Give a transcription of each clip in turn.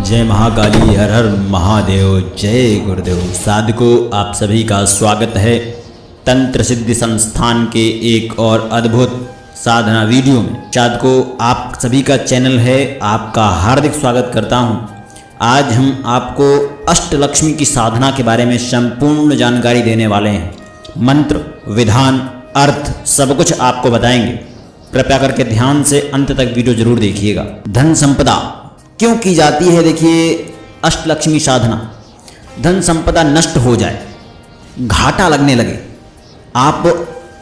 जय महाकाली, हर हर महादेव, जय गुरुदेव। साधकों, आप सभी का स्वागत है तंत्र सिद्धि संस्थान के एक और अद्भुत साधना वीडियो में। साधकों, आप सभी का चैनल है, आपका हार्दिक स्वागत करता हूं। आज हम आपको अष्टलक्ष्मी की साधना के बारे में संपूर्ण जानकारी देने वाले हैं। मंत्र, विधान, अर्थ सब कुछ आपको बताएंगे। कृपया करके ध्यान से अंत तक वीडियो जरूर देखिएगा। धन संपदा क्यों की जाती है? देखिए, अष्टलक्ष्मी साधना, धन संपदा नष्ट हो जाए, घाटा लगने लगे, आप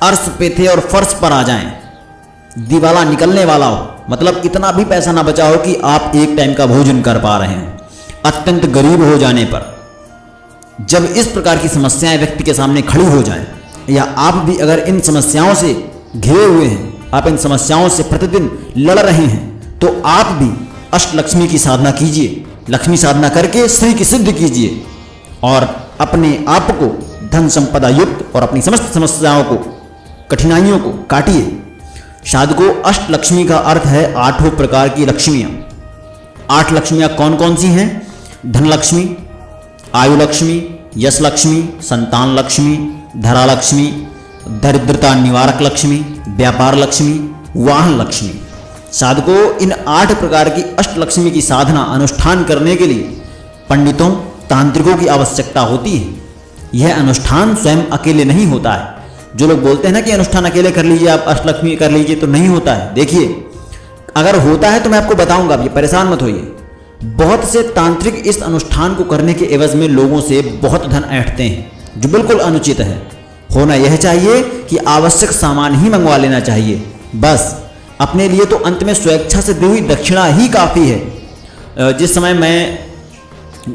अर्श पे थे और फर्श पर आ जाएं, दिवाला निकलने वाला हो, मतलब इतना भी पैसा ना बचा हो कि आप एक टाइम का भोजन कर पा रहे हैं, अत्यंत गरीब हो जाने पर, जब इस प्रकार की समस्याएं व्यक्ति के सामने खड़ी हो जाएं, या आप भी अगर इन समस्याओं से घिरे हुए हैं, आप इन समस्याओं से प्रतिदिन लड़ रहे हैं, तो आप भी अष्टलक्ष्मी की साधना कीजिए। लक्ष्मी साधना करके श्री की सिद्धि कीजिए और अपने आप को धन संपदा युक्त और अपनी समस्त समस्याओं को, कठिनाइयों को काटिए। साधकों, अष्टलक्ष्मी का अर्थ है 8 प्रकार की लक्ष्मियां। 8 लक्ष्मियां कौन कौन सी हैं? धन लक्ष्मी, आयु लक्ष्मी, यश लक्ष्मी, संतान लक्ष्मी, धरा लक्ष्मी, दरिद्रता निवारक लक्ष्मी, व्यापार लक्ष्मी, वाहन लक्ष्मी। साधकों, इन 8 प्रकार की अष्टलक्ष्मी की साधना अनुष्ठान करने के लिए पंडितों, तांत्रिकों की आवश्यकता होती है। यह अनुष्ठान स्वयं अकेले नहीं होता है। जो लोग बोलते हैं ना कि अनुष्ठान अकेले कर लीजिए, आप अष्टलक्ष्मी कर लीजिए, तो नहीं होता है। देखिए, अगर होता है तो मैं आपको बताऊंगा, अभी परेशान मत होइए। बहुत से तांत्रिक इस अनुष्ठान को करने के एवज में लोगों से बहुत धन ऐंठते हैं, जो बिल्कुल अनुचित है। होना यह चाहिए कि आवश्यक सामान ही मंगवा लेना चाहिए, बस। अपने लिए तो अंत में स्वेच्छा से दी हुई दक्षिणा ही काफ़ी है। जिस समय मैं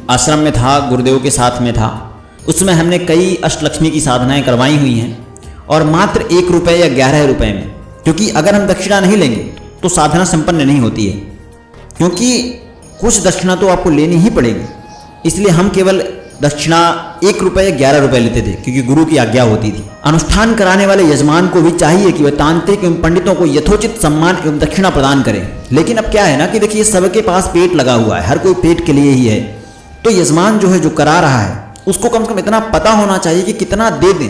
आश्रम में था, गुरुदेव के साथ में था, उस समय हमने कई अष्टलक्ष्मी की साधनाएं करवाई हुई हैं, और मात्र 1 रुपये या 11 रुपये में। क्योंकि अगर हम दक्षिणा नहीं लेंगे तो साधना संपन्न नहीं होती है, क्योंकि कुछ दक्षिणा तो आपको लेनी ही पड़ेगी। इसलिए हम केवल दक्षिणा 1 रुपये या 11 रुपये लेते थे, क्योंकि गुरु की आज्ञा होती थी। अनुष्ठान कराने वाले यजमान को भी चाहिए कि वह तांत्रिक एवं पंडितों को यथोचित सम्मान एवं दक्षिणा प्रदान करें। लेकिन अब क्या है ना कि देखिए, सबके पास पेट लगा हुआ है, हर कोई पेट के लिए ही है। तो यजमान जो है, जो करा रहा है, उसको कम से कम इतना पता होना चाहिए कि कितना दे दें।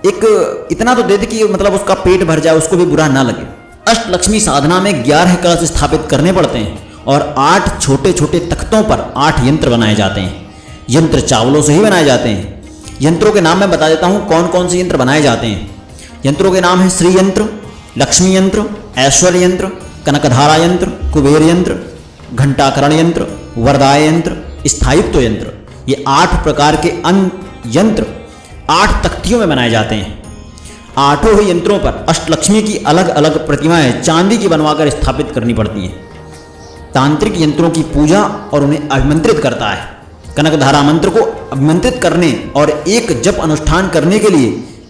एक इतना तो दे दे कि मतलब उसका पेट भर जाए, उसको भी बुरा ना लगे। अष्टलक्ष्मी साधना में 11 कलश स्थापित करने पड़ते हैं, और 8 छोटे छोटे तख्तों पर 8 यंत्र बनाए जाते हैं। यंत्र चावलों से ही बनाए जाते हैं। यंत्रों के नाम मैं बता देता हूँ कौन कौन से यंत्र बनाए जाते हैं। यंत्रों के नाम है श्री यंत्र, लक्ष्मी यंत्र, ऐश्वर्य यंत्र, कनकधारा यंत्र, कुबेर यंत्र, घंटाकरण यंत्र, वरदाय यंत्र, स्थायित्व यंत्र। ये 8 प्रकार के यंत्र 8 तख्तियों में बनाए जाते हैं। 8 ही यंत्रों पर अष्टलक्ष्मी की अलग अलग प्रतिमाएं चांदी की बनवाकर स्थापित करनी पड़ती हैं। तांत्रिक यंत्रों की पूजा और उन्हें अभिमंत्रित करता है। कनकधारा मंत्र को अभिमंत्रित करने और एक जप अनुष्ठान करने के लिए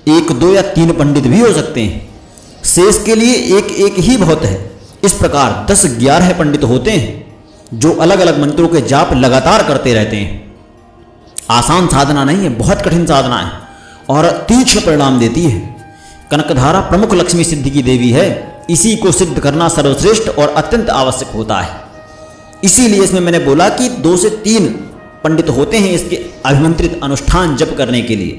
1, 2 या 3 पंडित भी हो सकते हैं। शेष के लिए एक ही बहुत है। इस प्रकार 10-11 पंडित होते हैं, जो अलग अलग मंत्रों के जाप लगातार करते रहते हैं। आसान साधना नहीं है, बहुत कठिन साधना है और तीक्ष्ण परिणाम देती है। कनकधारा प्रमुख लक्ष्मी सिद्धि की देवी है। इसी को सिद्ध करना सर्वश्रेष्ठ और अत्यंत आवश्यक होता है। इसीलिए इसमें मैंने बोला कि 2 से 3 पंडित होते हैं इसके अभिमंत्रित अनुष्ठान जप करने के लिए।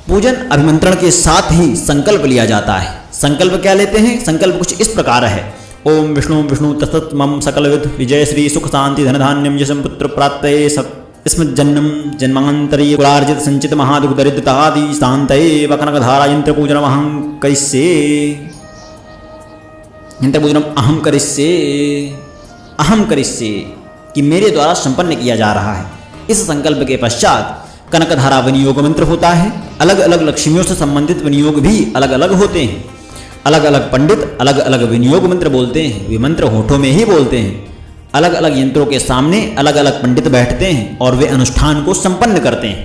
पूजन अभिमंत्रण के साथ ही संकल्प लिया जाता है। संकल्प क्या लेते हैं? संकल्प कुछ इस प्रकार है। ओम विष्णु विष्णु तत्त मम सकलविद विजय श्री सुख शांति धन धान्यम यशम पुत्र प्राप्तये स्मत् जन्म जन्मांतरीय कुलार्जित संचित महादुख दरिद्रता आदि शांतये कनकधारा यंत्र पूजनम अहं करिष्ये। यंत्र पूजनम अहम करिष्ये कि मेरे द्वारा संपन्न किया जा रहा है। इस संकल्प के पश्चात कनकधारा विनियोग मंत्र होता है। अलग अलग लक्ष्मियों से संबंधित विनियोग भी अलग अलग होते हैं। अलग अलग पंडित अलग अलग विनियोग मंत्र बोलते हैं। वे मंत्र होठों में ही बोलते हैं। अलग अलग यंत्रों के सामने अलग अलग पंडित बैठते हैं और वे अनुष्ठान को संपन्न करते हैं।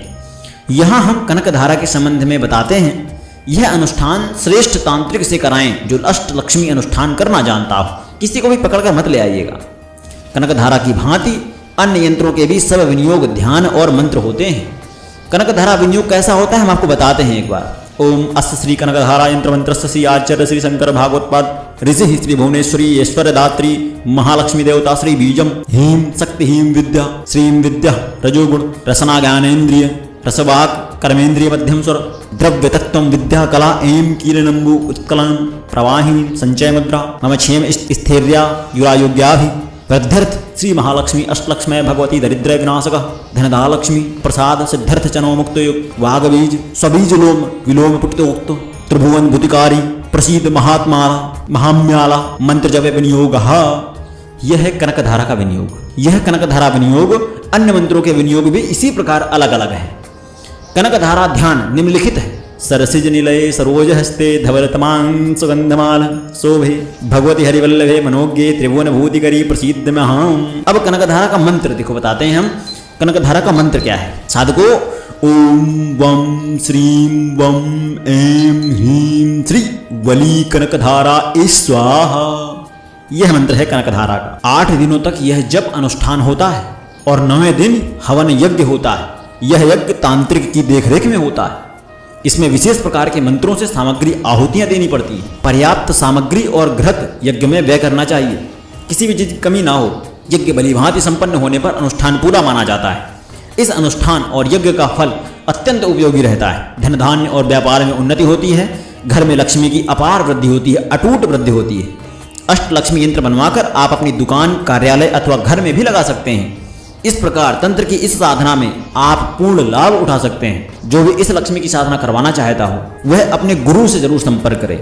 यहाँ हम कनकधारा के संबंध में बताते हैं। यह अनुष्ठान श्रेष्ठ तांत्रिक से कराएं जो अष्टलक्ष्मी अनुष्ठान करना जानता हो। किसी को भी पकड़कर मत ले आइएगा। कनकधारा की भांति अन्य यंत्रों के भी सब विनियोग ध्यान और मंत्र होते हैं। कनकधारा विनियोग कैसा होता है हम आपको बताते हैं एक बार। ओम अस्य श्री कनकधारा यंत्र मंत्रस्य श्री आचार्य श्री शंकर भागवतपाद ऋषि श्री भुवनेश्वरी ऐश्वर्य दात्री महालक्ष्मी देवता श्री बीजम हीम शक्ति हीम विद्या श्रीम विद्या रजोगुण रसना ज्ञानेन्द्रिय रसवाक कर्मेंद्रिय मध्यम स्वर द्रव्य तत्व विद्या कला एम कीलनंबु उत्कलन प्रवाहिनी संचय मुद्रा मम क्षेम स्थैर्या युरायोग्याभि वृद्ध्यर्थ श्री महालक्ष्मी अष्टलक्ष्मय भगवती दरिद्र विनाशक धनदालक्ष्मी प्रसाद सिद्ध्यर्थ चनो मुक्त वागबीज स्वबीज लोम विलोम पुटोक्त त्रिभुवन भूतिकारी प्रसीद महात्माला महाम्याला मंत्र जप विनियोग। यह है कनकधारा का विनियोग। यह कनकधारा विनियोग अन्य मंत्रों के विनियोग भी इसी प्रकार अलग अलग है। कनकधारा ध्यान निम्नलिखित है। सरसिज निलये सरोज हस्ते धवलतमां सुगंधमाल शोभे भगवती हरिवल्लभे मनोज्ञे त्रिभुवन भूतिकरी प्रसिद्ध महाम। अब कनकधारा का मंत्र देखो बताते हैं हम। कनकधारा का मंत्र क्या है साधको? ओम वम श्रीम वम एम ह्रीम श्री वली कनकधारा स्वाहा। यह मंत्र है कनकधारा का। 8 दिनों तक यह जप अनुष्ठान होता है और 9वें दिन हवन यज्ञ होता है। यह यज्ञ तांत्रिक की देखरेख में होता है। इसमें विशेष प्रकार के मंत्रों से सामग्री आहुतियां देनी पड़ती हैं। पर्याप्त सामग्री और घृत यज्ञ में व्यय करना चाहिए। किसी भी चीज की कमी ना हो। यज्ञ भलीभांति संपन्न होने पर अनुष्ठान पूरा माना जाता है। इस अनुष्ठान और यज्ञ का फल अत्यंत उपयोगी रहता है। धन धान्य और व्यापार में उन्नति होती है। घर में लक्ष्मी की अपार वृद्धि होती है, अटूट वृद्धि होती है। अष्टलक्ष्मी यंत्र बनवाकर आप अपनी दुकान, कार्यालय अथवा घर में भी लगा सकते हैं। इस प्रकार तंत्र की इस साधना में आप पूर्ण लाभ उठा सकते हैं। जो भी इस लक्ष्मी की साधना करवाना चाहता हो वह अपने गुरु से जरूर संपर्क करे।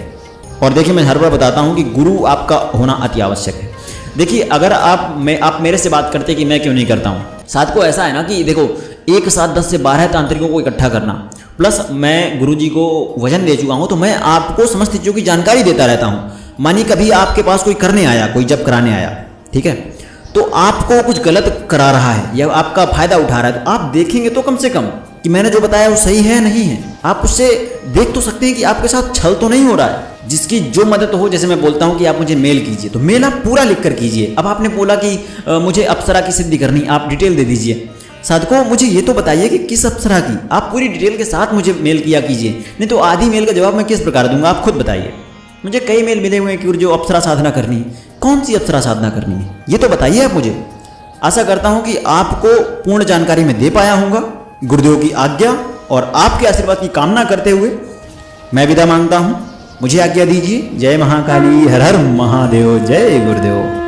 और देखिए मैं हर बार बताता हूं कि गुरु आपका होना अति आवश्यक है। देखिए अगर आप मेरे से बात करते कि मैं क्यों नहीं करता हूं, साथ को ऐसा है ना कि देखो एक साथ 10 से 12 तांत्रिकों को इकट्ठा करना, प्लस मैं गुरुजी को वजन दे चुका हूं, तो मैं आपको समस्त चीज़ों की जानकारी देता रहता हूं। मानिए कभी आपके पास कोई करने आया, कोई जब कराने आया, ठीक है, तो आपको कुछ गलत करा रहा है या आपका फायदा उठा रहा है, तो आप देखेंगे तो कम से कम कि मैंने जो बताया वो सही है नहीं है। आप उससे देख तो सकते हैं कि आपके साथ छल तो नहीं हो रहा है। जिसकी जो मदद हो, जैसे मैं बोलता हूं कि आप मुझे मेल कीजिए, तो मेल आप पूरा लिख कर कीजिए। अब आपने बोला कि मुझे अप्सरा की सिद्धि करनी, आप डिटेल दे दीजिए। साधकों मुझे ये तो बताइए कि किस अप्सरा की, आप पूरी डिटेल के साथ मुझे मेल किया कीजिए। नहीं तो आधी मेल का जवाब मैं किस प्रकार दूंगा, आप खुद बताइए। मुझे कई मेल मिले हुए हैं कि जो अप्सरा साधना करनी है, कौन सी अप्सरा साधना करनी है, ये तो बताइए आप मुझे। आशा करता हूं कि आपको पूर्ण जानकारी में दे पाया हूंगा। गुरुदेव की आज्ञा और आपके आशीर्वाद की कामना करते हुए मैं विदा मांगता हूं। मुझे आज्ञा दीजिए। जय महाकाली, हर हर महादेव, जय गुरुदेव।